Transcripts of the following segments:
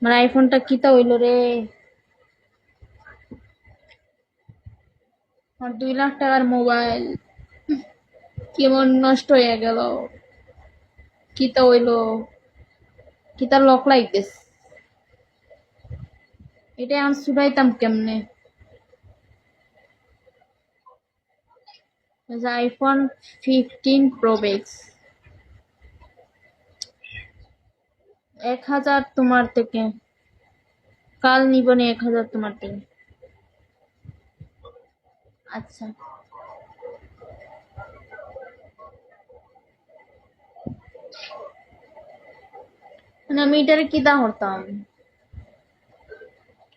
আমার আইফোনটা কিতা হইল রে। আমার 2 লাখ টাকার মোবাইল কেমন নষ্ট হয়ে গেল। কিতা হইল, কিতা লক লাইতেস, এটা আমি ছুটাইতাম কেমনে। IPhone 15 Pro Max। 1,000 তোমার থেকে, কাল নিবনে 1,000 তোমার থেকে। আচ্ছা মানে আমি এটারে কিতা করতাম।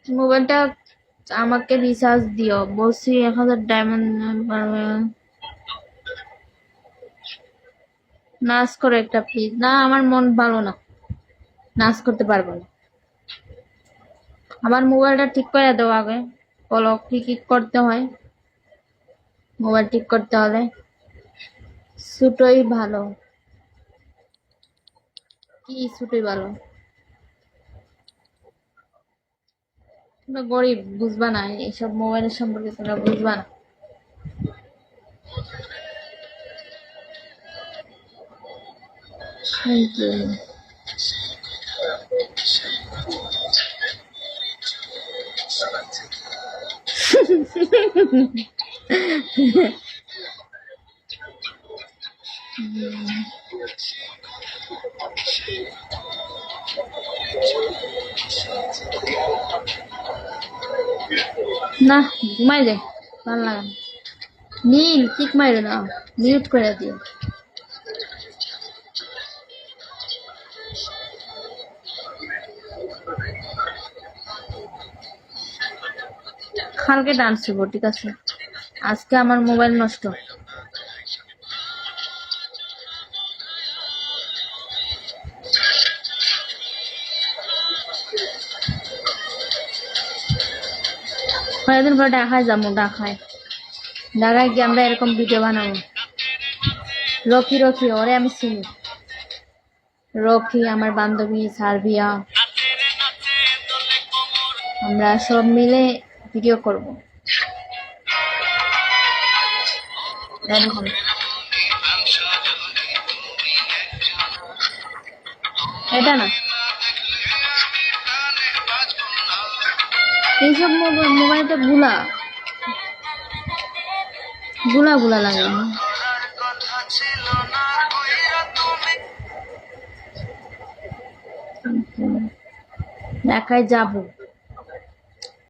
মোবাইলটা আমাকে রিচার্জ দিও বলছি, 1,000 ডায়মন্ড পারবে। নাচ করো একটা প্লিজ। না আমার মন ভালো না, নাচ করতে পারবো না। আমার মোবাইলটা ঠিক করে দাও আগে, বলো কি কি করতে হয়। মোবাইল ঠিক করতে হলে ছোটই ভালো। কি ছোটই ভালো? তোমরা গরিব, বুঝবা না এইসব মোবাইলের সম্পর্কে, তোমরা বুঝবা না। Thank you. না ঘুমাই যায়, ভাল লাগে না। নীল কিক মাইরো না, মিউট করে দিও। কালকে ডান্স হবো, ঠিক আছে? আজকে আমার মোবাইল নষ্ট। কয়েকদিন পরে ঢাকায় যাবো, ঢাকায় গিয়ে আমরা এরকম ভিডিও বানাবো। রকি রকি ওরে আমি চিনি, রকি আমার বান্ধবী সার্বিয়া, আমরা সব মিলে ভিডিও করব। এটা না, এইসব মোবাইলটা গুলা গুলা গুলা লাগে। ঢাকায় যাবো।